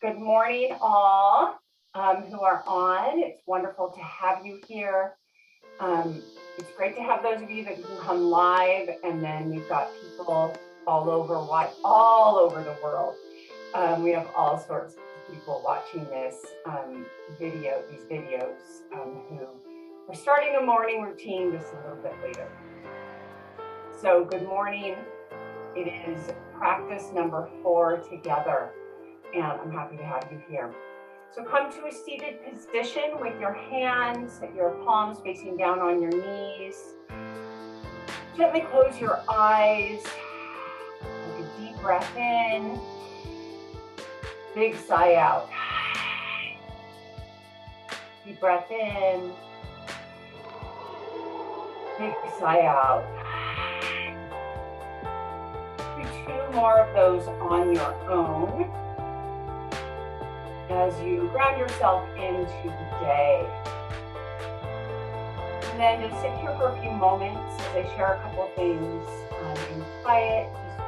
Good morning, all who are on. It's wonderful to have you here. It's great to have those of you that can come live, and then we've got people all over the world. We have all sorts of people watching these videos who are starting a morning routine just a little bit later. So good morning. It is practice number 4 together, and I'm happy to have you here. So come to a seated position with your hands, your palms facing down on your knees. Gently close your eyes. Take a deep breath in. Big sigh out. Deep breath in. Big sigh out. Do 2 more of those on your own as you ground yourself into the day. And then just sit here for a few moments as I share a couple of things in quiet. Just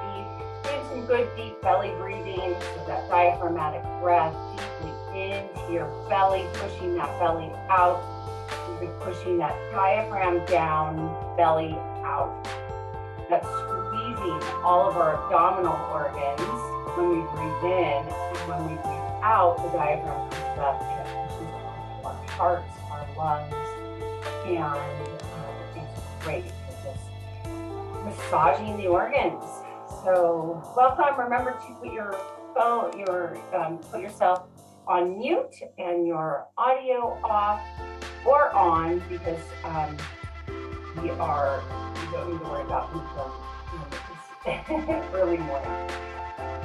be doing some good deep belly breathing, so that diaphragmatic breath deeply into your belly, pushing that belly out. You've been pushing that diaphragm down, belly out. That's squeezing all of our abdominal organs when we breathe in, and when we breathe out, the diaphragm comes up and it pushes our hearts, our lungs, and it's great for just massaging the organs. So welcome. Remember to put your phone, put yourself on mute and your audio off or on, because we don't need to worry about it's early morning.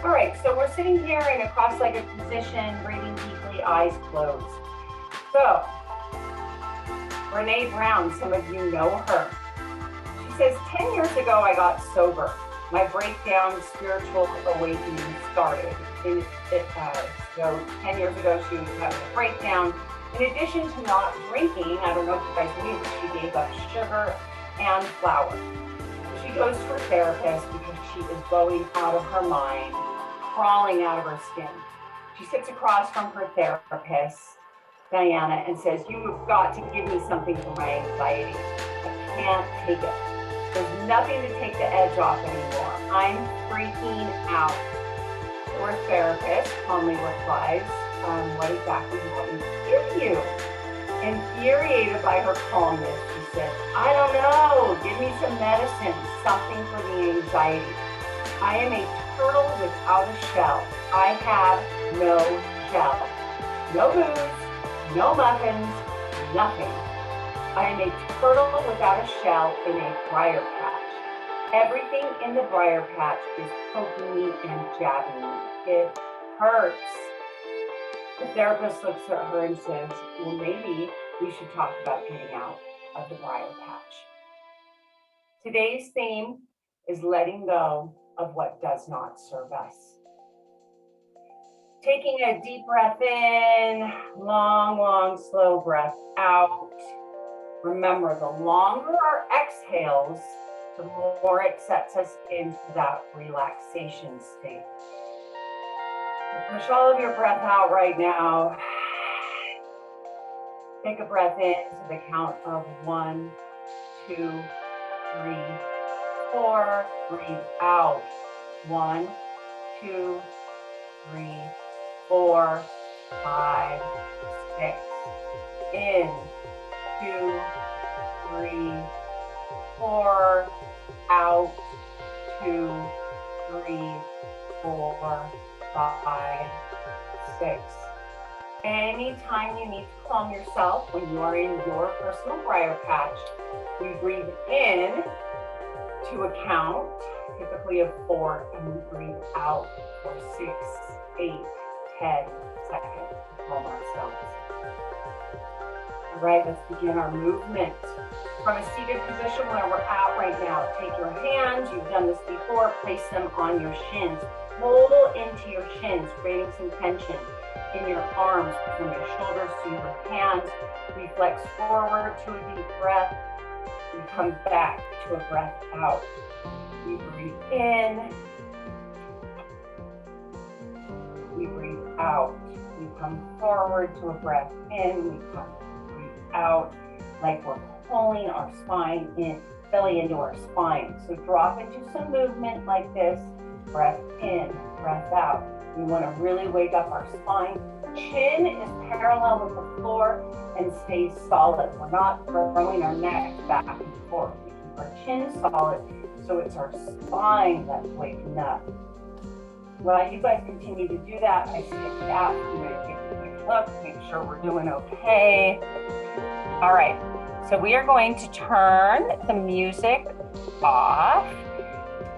All right, so we're sitting here in a cross-legged position, breathing deeply, eyes closed. So, Brene Brown, some of you know her. She says, 10 years ago, I got sober. My breakdown spiritual awakening started. So 10 years ago, she was having a breakdown. In addition to not drinking, I don't know if you guys knew, but she gave up sugar and flour. She goes to her therapist because she is going out of her mind, crawling out of her skin. She sits across from her therapist, Diana, and says, "You've got to give me something for my anxiety. I can't take it. There's nothing to take the edge off anymore. I'm freaking out." Her therapist calmly replies, "What exactly do you want me to give you?" Infuriated by her calmness, she said, "I don't know. Give me some medicine, something for the anxiety. I am a turtle without a shell. I have no shell. No booze, no muffins, nothing. I am a turtle without a shell in a briar patch. Everything in the briar patch is poking me and jabbing me. It hurts." The therapist looks at her and says, "Well, maybe we should talk about getting out of the briar patch." Today's theme is letting go of what does not serve us. Taking a deep breath in, long, slow breath out. Remember, the longer our exhales, the more it sets us into that relaxation state. Push all of your breath out right now. Take a breath in to the count of 1, 2, 3, 4. Breathe out. 1, 2, 3, 4, 5, 6. In. 2, 3, 4. Out. 2, 3, 4, 5, 6. Anytime you need to calm yourself when you are in your personal briar patch, we breathe in to a count, typically of 4, and we breathe out for 6, 8, 10 seconds to calm ourselves. All right, let's begin our movement. From a seated position where we're at right now, take your hands, you've done this before, place them on your shins. Pull into your shins, creating some tension in your arms, from your shoulders to your hands. We flex forward to a deep breath. We come back to a breath out. We breathe in. We breathe out. We come forward to a breath in. We come breathe out like we're pulling our spine in, belly into our spine. So drop into some movement like this. Breath in, breath out. We want to really wake up our spine. Chin is parallel with the floor and stays solid. We're not throwing our neck back and forth. We keep our chin solid, so it's our spine that's waking up. While you guys continue to do that, I skip that. I'm going to take a quick look, make sure we're doing okay. All right, so we are going to turn the music off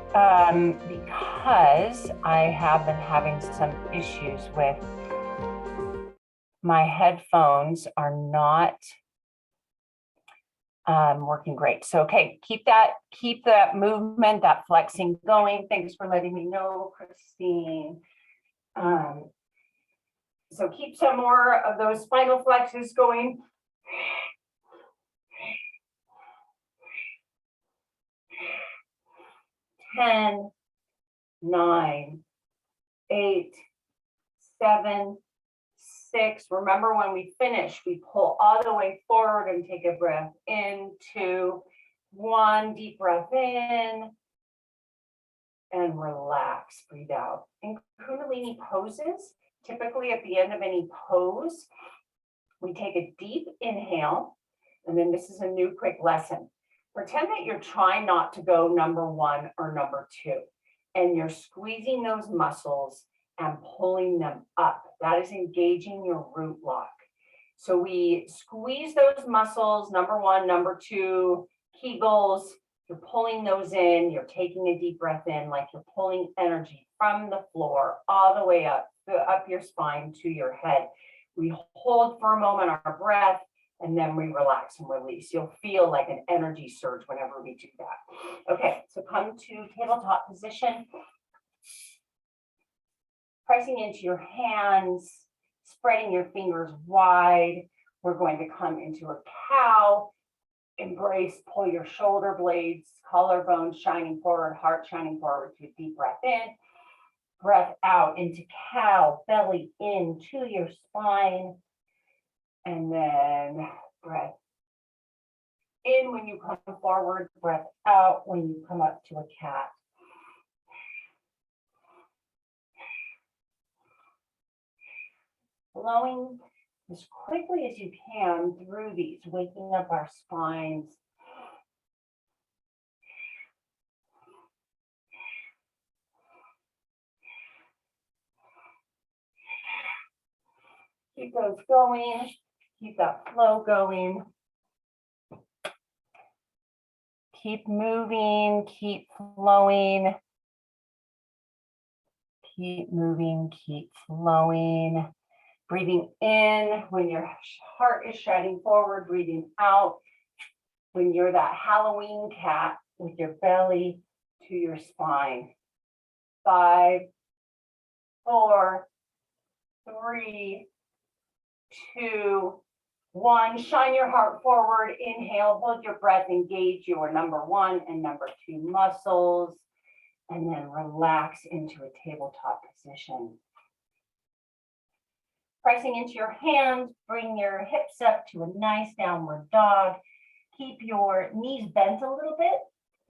because I have been having some issues with my headphones are not working great. So, okay, keep that movement, that flexing going. Thanks for letting me know, Christine. So keep some more of those spinal flexes going. 10, 9, 8, 7, 6. Remember, when we finish, we pull all the way forward and take a breath in. 2, 1, deep breath in and relax, breathe out. In Kundalini poses, typically at the end of any pose, we take a deep inhale, and then this is a new quick lesson. Pretend that you're trying not to go number 1 or number 2, and you're squeezing those muscles and pulling them up. That is engaging your root lock. So we squeeze those muscles, number 1, number 2, Kegels. You're pulling those in, you're taking a deep breath in, like you're pulling energy from the floor all the way up your spine to your head. We hold for a moment our breath, and then we relax and release. You'll feel like an energy surge whenever we do that. Okay, so come to tabletop position. Pressing into your hands, spreading your fingers wide. We're going to come into a cow. Embrace, pull your shoulder blades, collarbones shining forward, heart shining forward to a deep breath in. Breath out into cow, belly into your spine. And then breath in when you come forward, breath out when you come up to a cat. Flowing as quickly as you can through these, waking up our spines. Keep those going, keep that flow going. Keep moving, keep flowing. Keep moving, keep flowing. Breathing in when your heart is shining forward, breathing out when you're that Halloween cat with your belly to your spine. 5, 4, 3, 2, 1. Shine your heart forward. Inhale, hold your breath, engage your number 1 and number 2 muscles, and then relax into a tabletop position. Pressing into your hands, bring your hips up to a nice downward dog. Keep your knees bent a little bit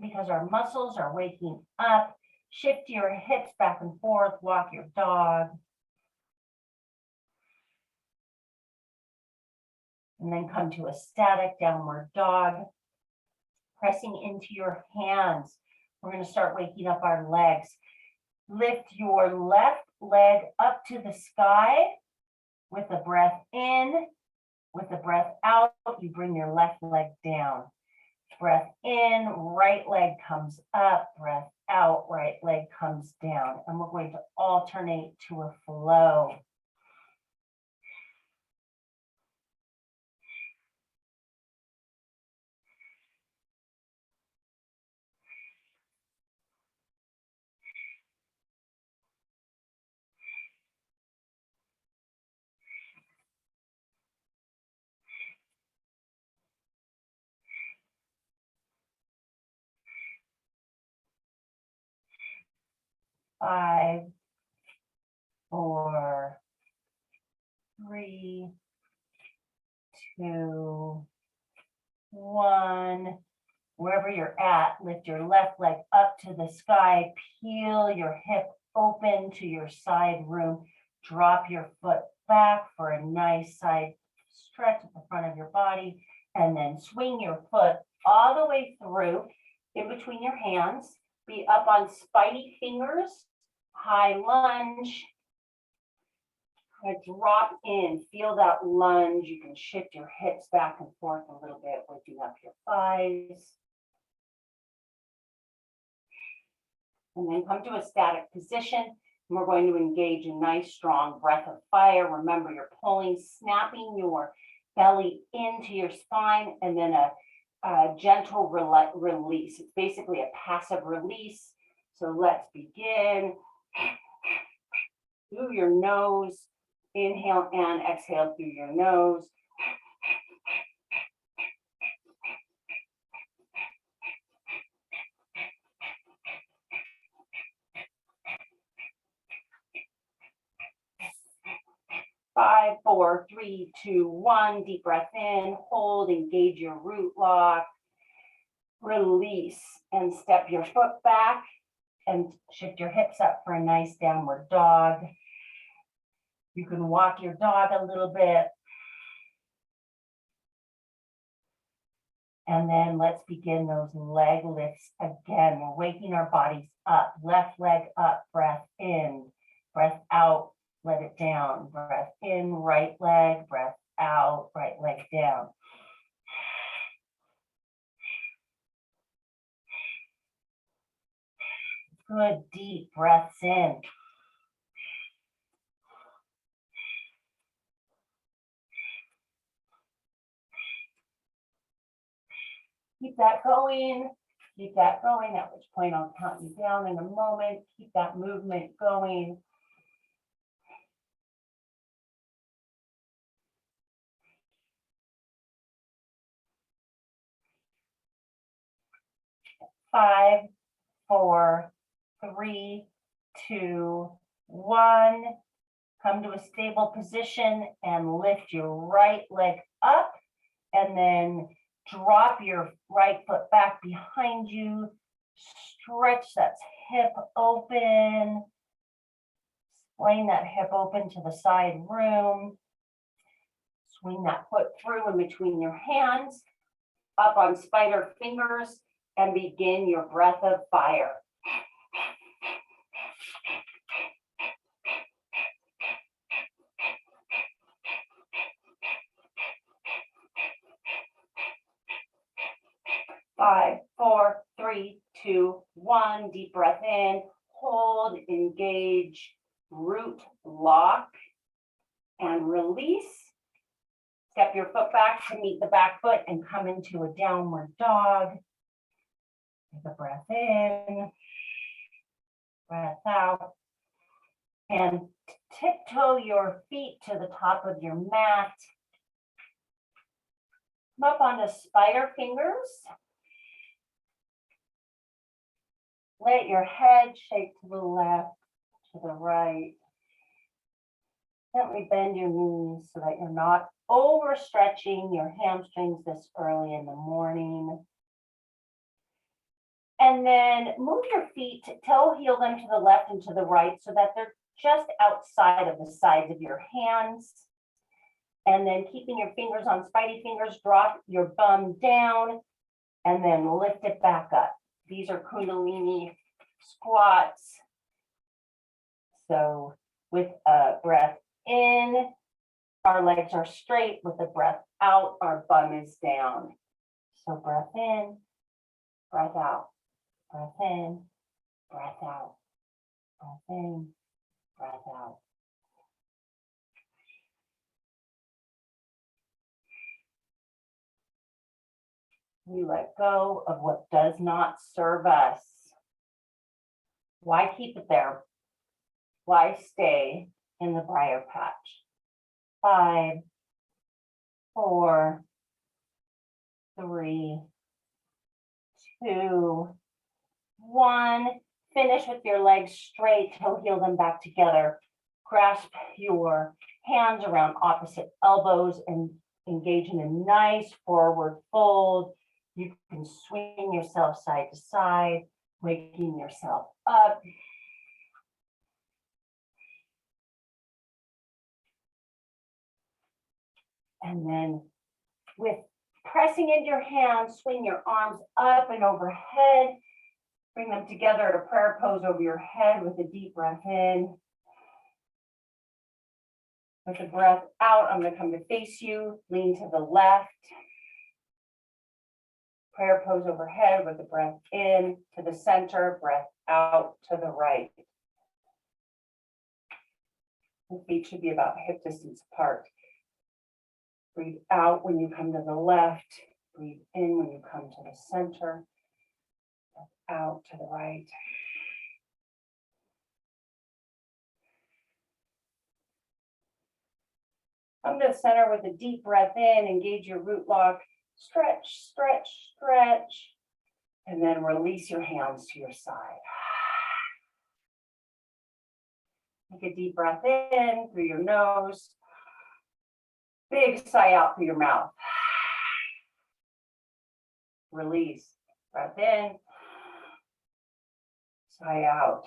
because our muscles are waking up. Shift your hips back and forth, walk your dog. And then come to a static downward dog. Pressing into your hands. We're going to start waking up our legs. Lift your left leg up to the sky. With a breath in, with a breath out, you bring your left leg down. Breath in, right leg comes up, breath out, right leg comes down. And we're going to alternate to a flow. Five, 4, 2, 1. Wherever you're at, lift your left leg up to the sky, peel your hip open to your side room, drop your foot back for a nice side stretch at the front of your body, and then swing your foot all the way through in between your hands. Be up on spidey fingers, high lunge. Drop in, feel that lunge. You can shift your hips back and forth a little bit, lifting up your thighs. And then come to a static position. And we're going to engage a nice, strong breath of fire. Remember, you're pulling, snapping your belly into your spine, and then a gentle release. It's basically a passive release. So let's begin. Through your nose, inhale and exhale through your nose. Five, 4, 3, 2, 1. Deep breath in, hold, engage your root lock. Release and step your foot back and shift your hips up for a nice downward dog. You can walk your dog a little bit. And then let's begin those leg lifts again. We're waking our bodies up. Left leg up, breath in, breath out, let it down. Breath in, right leg, breath out, right leg down. Good deep breaths in. Keep that going. Keep that going, at which point I'll count you down in a moment. Keep that movement going. 5, 4, 3, 2, 1. Come to a stable position and lift your right leg up, and then drop your right foot back behind you. Stretch that hip open. Splaying that hip open to the side room. Swing that foot through in between your hands, up on spider fingers, and begin your breath of fire. Five, 4, 3, 2, 1. Deep breath in, hold, engage, root lock, and release. Step your foot back to meet the back foot and come into a downward dog. Take a breath in, breath out, and tiptoe your feet to the top of your mat. Come up onto spider fingers. Let your head shake to the left, to the right. Gently bend your knees so that you're not overstretching your hamstrings this early in the morning. And then move your feet, toe heel them to the left and to the right so that they're just outside of the sides of your hands. And then keeping your fingers on spidey fingers, drop your bum down and then lift it back up. These are Kundalini squats. So with a breath in, our legs are straight. With a breath out, our bum is down. So breath in, breath out, breath in, breath out, breath in, breath out. We let go of what does not serve us. Why keep it there? Why stay in the briar patch? 5, 4, 3, 2, 1. Finish with your legs straight, toe heel them back together. Grasp your hands around opposite elbows and engage in a nice forward fold. You can swing yourself side to side, waking yourself up. And then with pressing into your hands, swing your arms up and overhead. Bring them together at a prayer pose over your head with a deep breath in. With a breath out, I'm going to come to face you, lean to the left. Prayer pose overhead with a breath in to the center, breath out to the right. The feet should be about hip distance apart. Breathe out when you come to the left. Breathe in when you come to the center. Breath out to the right. Come to the center with a deep breath in, engage your root lock, stretch, stretch, stretch, and then release your hands to your side. Take a deep breath in through your nose, big sigh out through your mouth. Release, breath in, sigh out.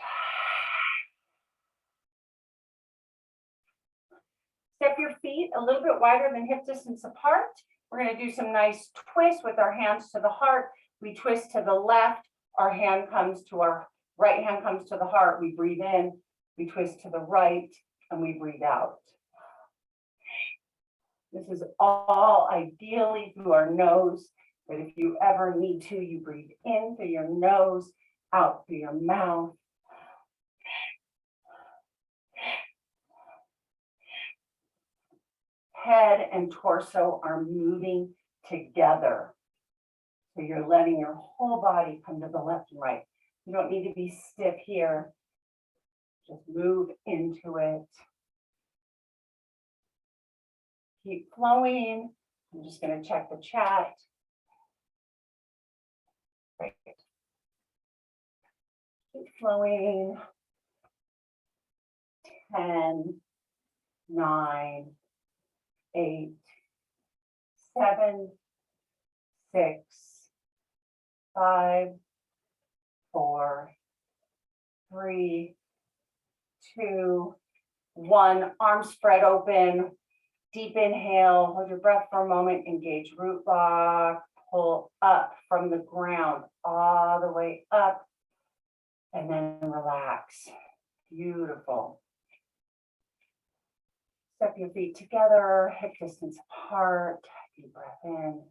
Step your feet a little bit wider than hip distance apart. We're going to do some nice twists with our hands to the heart. We twist to the left. Our hand comes to our right hand comes to the heart. We breathe in. We twist to the right and we breathe out. This is all ideally through our nose, but if you ever need to, you breathe in through your nose, out through your mouth. Head and torso are moving together. So you're letting your whole body come to the left and right. You don't need to be stiff here. Just move into it. Keep flowing. I'm just going to check the chat. Great. Keep flowing. 10, 9, 8, 7, 6, 5, 4, 3, 2, 1. Arms spread open. Deep inhale. Hold your breath for a moment. Engage root lock. Pull up from the ground all the way up. And then relax. Beautiful. Step your feet together, hip distance apart. Deep breath in.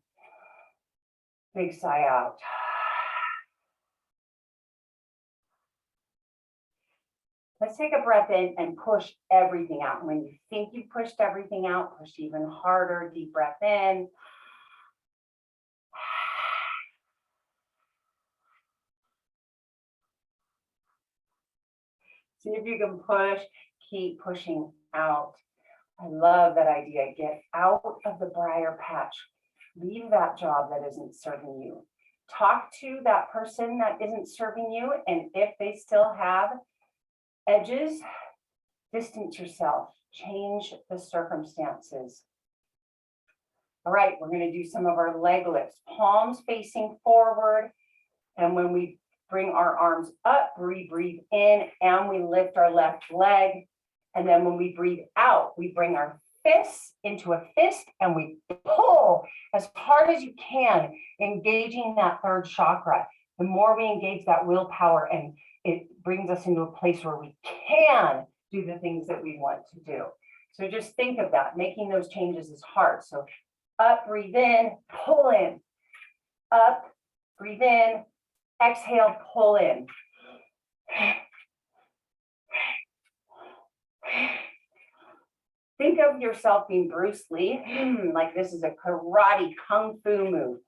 Big sigh out. Let's take a breath in and push everything out. When you think you've pushed everything out, push even harder. Deep breath in. See if you can push. Keep pushing out. I love that idea. Get out of the briar patch. Leave that job that isn't serving you. Talk to that person that isn't serving you, and if they still have edges, distance yourself. Change the circumstances. All right, we're going to do some of our leg lifts. Palms facing forward, and when we bring our arms up, we breathe in and we lift our left leg. And then when we breathe out, we bring our fists into a fist and we pull as hard as you can, engaging that third chakra. The more we engage that willpower, and it brings us into a place where we can do the things that we want to do. So just think of that. Making those changes is hard. So up, breathe in, pull in. Up, breathe in, exhale, pull in. Think of yourself being Bruce Lee, like this is a karate kung fu move.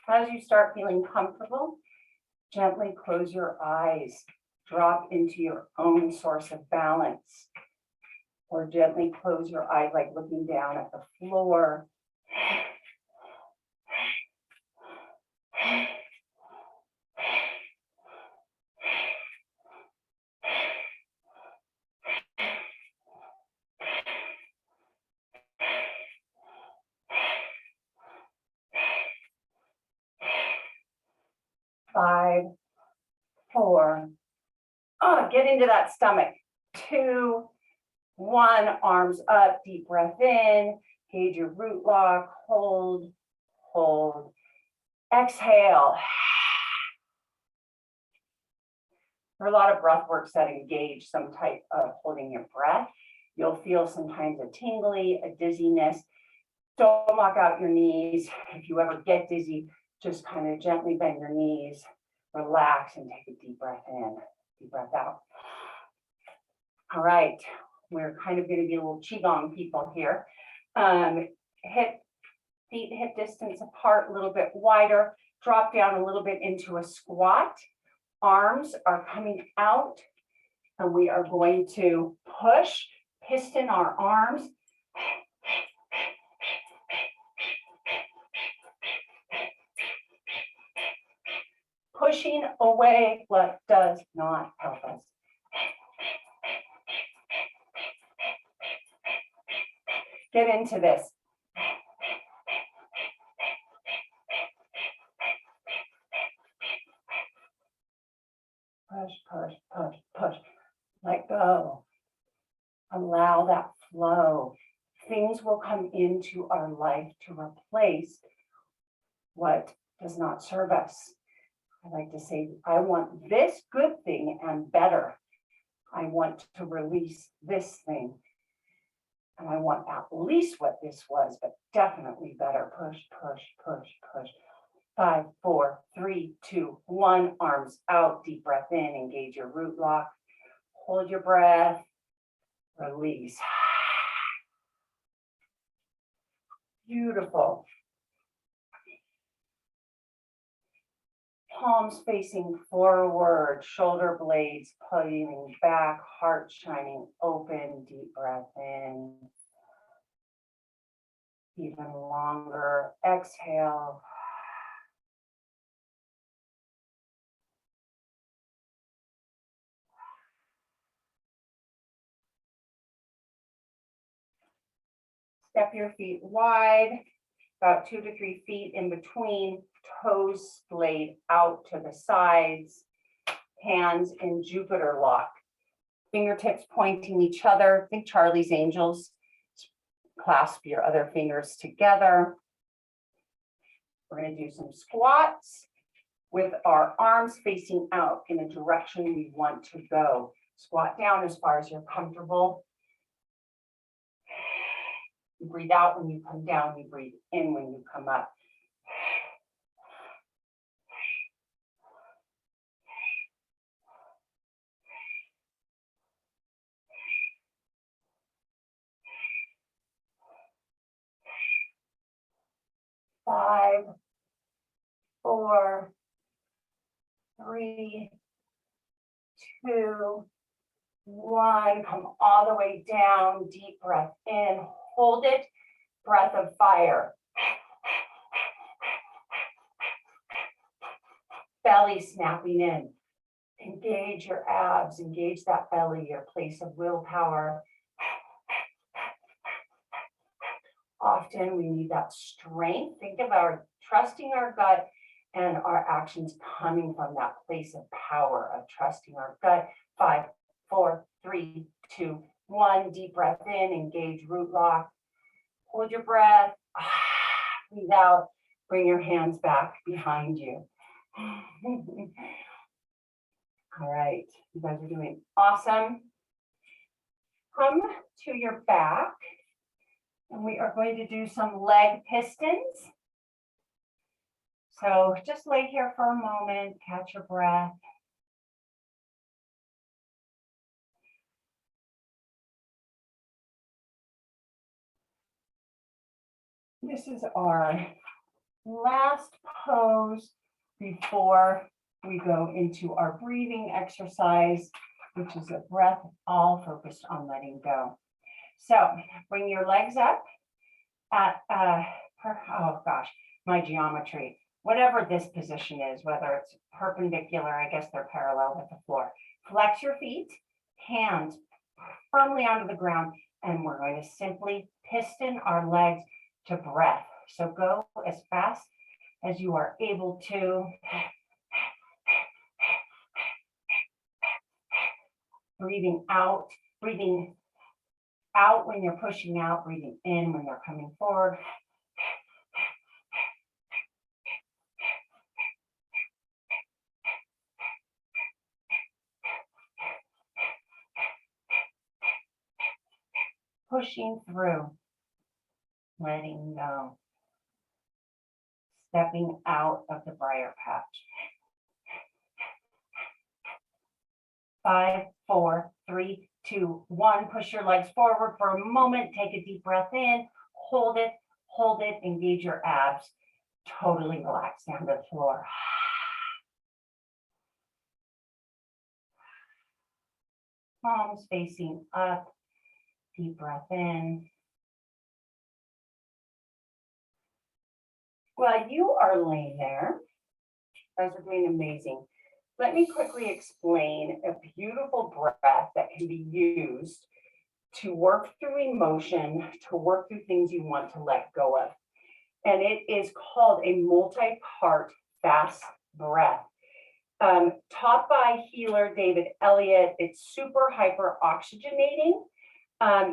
As you start feeling comfortable, gently close your eyes. Drop into your own source of balance. Or gently close your eyes like looking down at the floor. 5, 4. Get into that stomach. 2, 1, arms up, deep breath in, gauge your root lock, hold, hold. Exhale. There are a lot of breath works that engage some type of holding your breath. You'll feel sometimes a tingly, a dizziness. Don't lock out your knees. If you ever get dizzy, just kind of gently bend your knees, relax, and take a deep breath in, deep breath out. All right, we're kind of going to be a little qigong people here. Feet hip distance apart, a little bit wider, drop down a little bit into a squat. Arms are coming out, and we are going to push, piston our arms. Pushing away what does not help us. Get into this. Push, push, push, push. Let go. Allow that flow. Things will come into our life to replace what does not serve us. I like to say, I want this good thing and better. I want to release this thing. And I want at least what this was, but definitely better. Push, push, push, push. 5, 4, 3, 2, 1. Arms out, deep breath in, engage your root lock. Hold your breath, release. Beautiful. Palms facing forward, shoulder blades pulling back, heart shining open, deep breath in. Even longer, exhale. Step your feet wide, about 2 to 3 feet in between, toes splayed out to the sides, hands in Jupiter lock, fingertips pointing each other. Think Charlie's Angels. Clasp your other fingers together. We're going to do some squats with our arms facing out in a direction we want to go. Squat down as far as you're comfortable. You breathe out when you come down, you breathe in when you come up. Five, 4, 3, 2, 1. Come all the way down, deep breath in, hold it, breath of fire. Belly snapping in. Engage your abs, engage that belly, your place of willpower. Often we need that strength. Think of our trusting our gut and our actions coming from that place of power of trusting our gut. 5, 4, 3, 2, 1. Deep breath in, engage root lock. Hold your breath. Breathe out. Bring your hands back behind you. All right, you guys are doing awesome. Come to your back. And we are going to do some leg pistons. So just lay here for a moment, catch your breath. This is our last pose before we go into our breathing exercise, which is a breath all focused on letting go. So bring your legs up at, oh gosh, my geometry, whatever this position is, whether it's perpendicular, I guess they're parallel with the floor. Flex your feet, hands firmly onto the ground, and we're going to simply piston our legs to breath. So go as fast as you are able to. breathing out when you're pushing out, breathing in when you're coming forward. Pushing through, letting go, stepping out of the briar patch. 5, 4, 3, 2, 1. Push your legs forward for a moment. Take a deep breath in. Hold it, engage your abs. Totally relax down to the floor. Palms facing up. Deep breath in. While you are laying there, you guys are doing amazing. Let me quickly explain a beautiful breath that can be used to work through emotion, to work through things you want to let go of. And it is called a multi-part fast breath. Taught by healer David Elliott. It's super hyper oxygenating.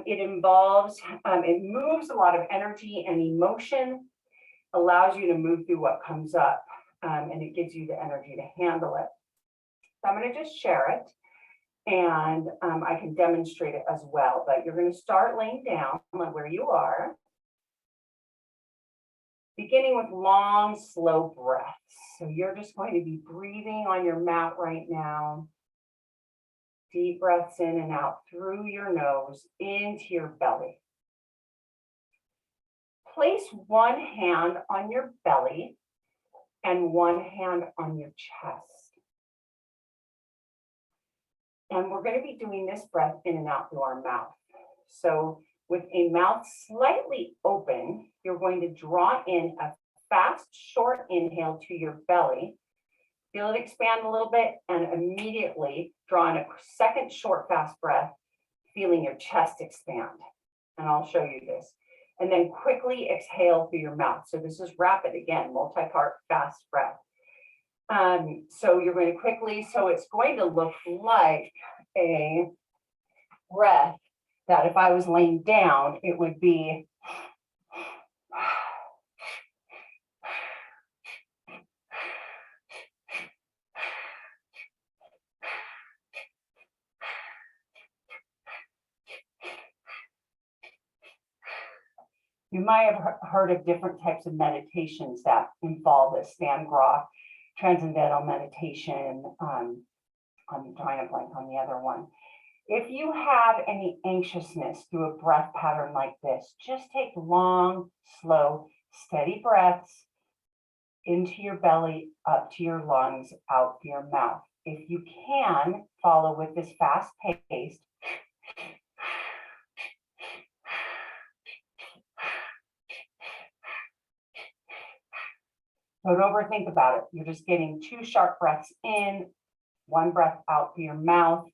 It involves, it moves a lot of energy and emotion, allows you to move through what comes up, and it gives you the energy to handle it. So I'm going to just share it, and I can demonstrate it as well, but you're going to start laying down where you are, beginning with long, slow breaths. So you're just going to be breathing on your mat right now. Deep breaths in and out through your nose into your belly. Place one hand on your belly and one hand on your chest. And we're going to be doing this breath in and out through our mouth. So with a mouth slightly open, you're going to draw in a fast, short inhale to your belly. Feel it expand a little bit and immediately draw in a second short, fast breath, feeling your chest expand. And I'll show you this. And then quickly exhale through your mouth. So this is rapid again, multi-part fast breath. So you're going to quickly, so it's going to look like a breath that if I was laying down, it would be you might have heard of different types of meditations that involve this. Stan Grof, Transcendental Meditation. I'm trying to blank on the other one. If you have any anxiousness through a breath pattern like this, just take long, slow, steady breaths into your belly, up to your lungs, out through your mouth. If you can, follow with this fast pace. Don't overthink about it. You're just getting 2 sharp breaths in, 1 breath out through your mouth.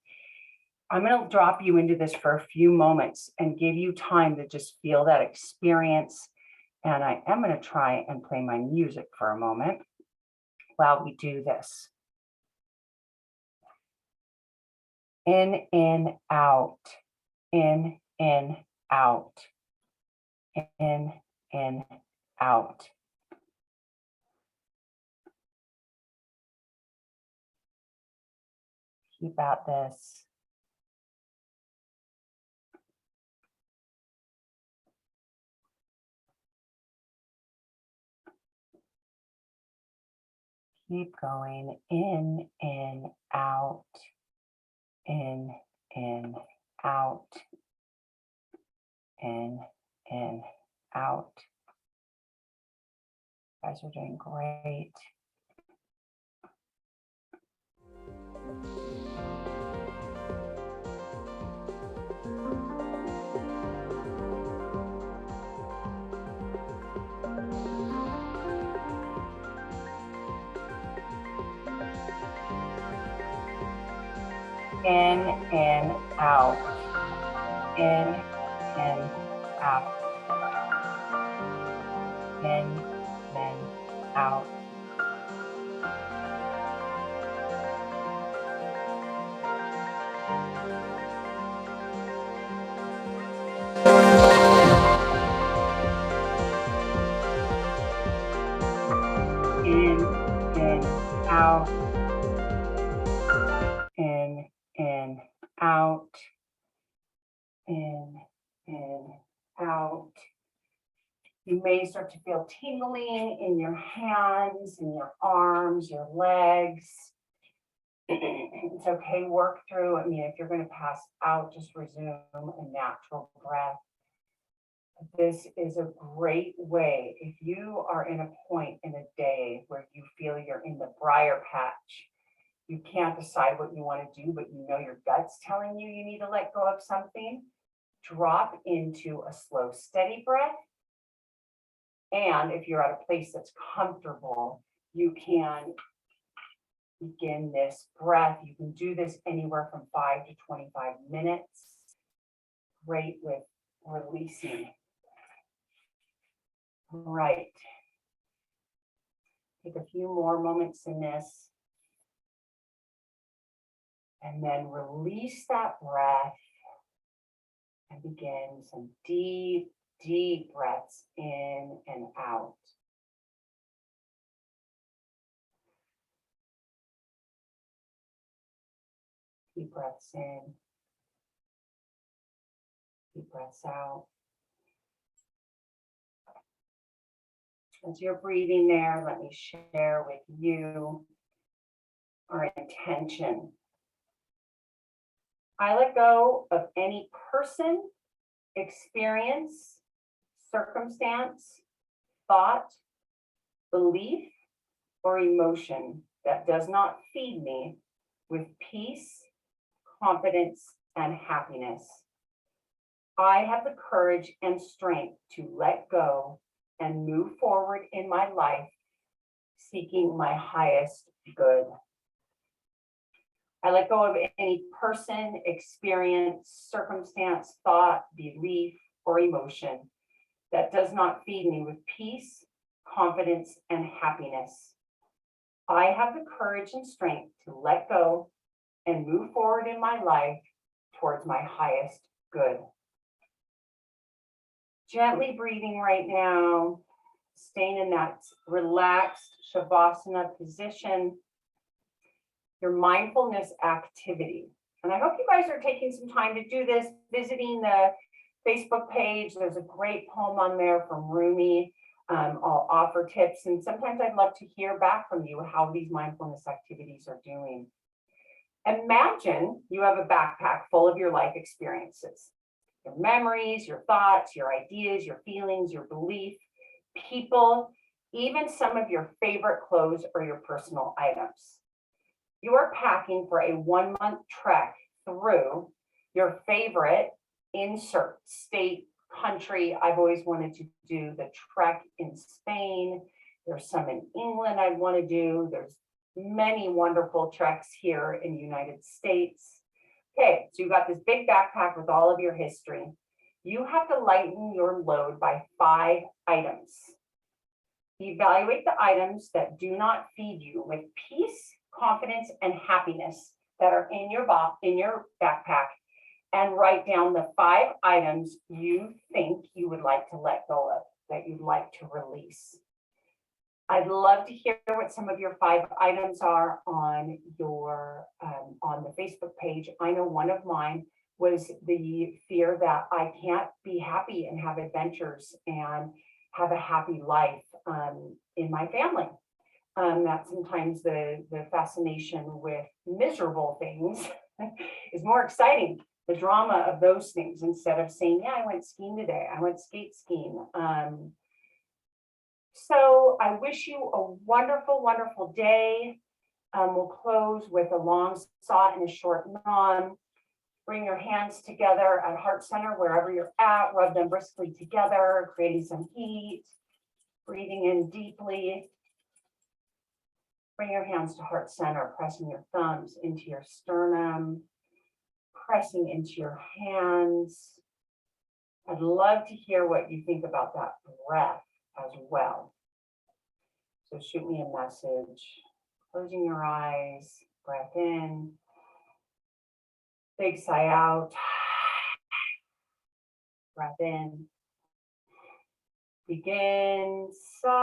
I'm going to drop you into this for a few moments and give you time to just feel that experience. And I am going to try and play my music for a moment while we do this. In, out, in, out, in, out. Keep at this. Keep going in, out, in, out, in, out. You guys are doing great. In, out, in, out, in, out. in, out, in, out, in, out. You may start to feel tingling in your hands, in your arms, your legs. It's okay, work through. I mean, if you're going to pass out, just resume a natural breath. This is a great way. If you are in a point in a day where you feel you're in the briar patch, you can't decide what you want to do, but you know your gut's telling you you need to let go of something, drop into a slow, steady breath. And if you're at a place that's comfortable, you can begin this breath. You can do this anywhere from 5 to 25 minutes. Great with releasing. Right. Take a few more moments in this. And then release that breath and begin some deep, deep breaths in and out. Deep breaths in, deep breaths out. As you're breathing there, let me share with you our intention. I let go of any person, experience, circumstance, thought, belief, or emotion that does not feed me with peace, confidence, and happiness. I have the courage and strength to let go and move forward in my life, seeking my highest good. I let go of any person, experience, circumstance, thought, belief, or emotion that does not feed me with peace, confidence, and happiness. I have the courage and strength to let go and move forward in my life towards my highest good. Gently breathing right now, staying in that relaxed Shavasana position, your mindfulness activity. And I hope you guys are taking some time to do this, visiting the Facebook page. There's a great poem on there from Rumi. I'll offer tips, and sometimes I'd love to hear back from you how these mindfulness activities are doing. Imagine you have a backpack full of your life experiences, your memories, your thoughts, your ideas, your feelings, your belief, people, even some of your favorite clothes or your personal items. You are packing for a 1-month trek through your favorite insert state, country. I've always wanted to do the trek in Spain. There's some in England I want to do. There's many wonderful treks here in the United States. Okay, so you got this big backpack with all of your history. You have to lighten your load by 5 items. Evaluate the items that do not feed you with peace, confidence, and happiness that are in your backpack, and write down the 5 items you think you would like to let go of, that you'd like to release. I'd love to hear what some of your 5 items are on your on the Facebook page. I know one of mine was the fear that I can't be happy and have adventures and have a happy life in my family. That sometimes the fascination with miserable things is more exciting. The drama of those things, instead of saying, yeah, I went skiing today, I went skate skiing. So I wish you a wonderful, wonderful day. We'll close with a long saw and a short nam. Bring your hands together at heart center, wherever you're at, rub them briskly together, creating some heat, breathing in deeply. Bring your hands to heart center, pressing your thumbs into your sternum, pressing into your hands. I'd love to hear what you think about that breath as well. So shoot me a message. Closing your eyes, breath in, big sigh out, breath in, Begin. Sa.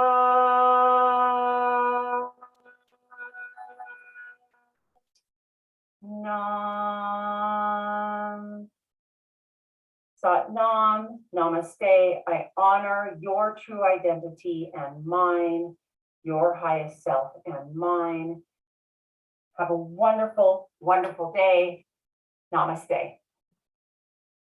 Nam. Sat Nam, Namaste. I honor your true identity and mine, your highest self and mine. Have a wonderful, wonderful day. Namaste.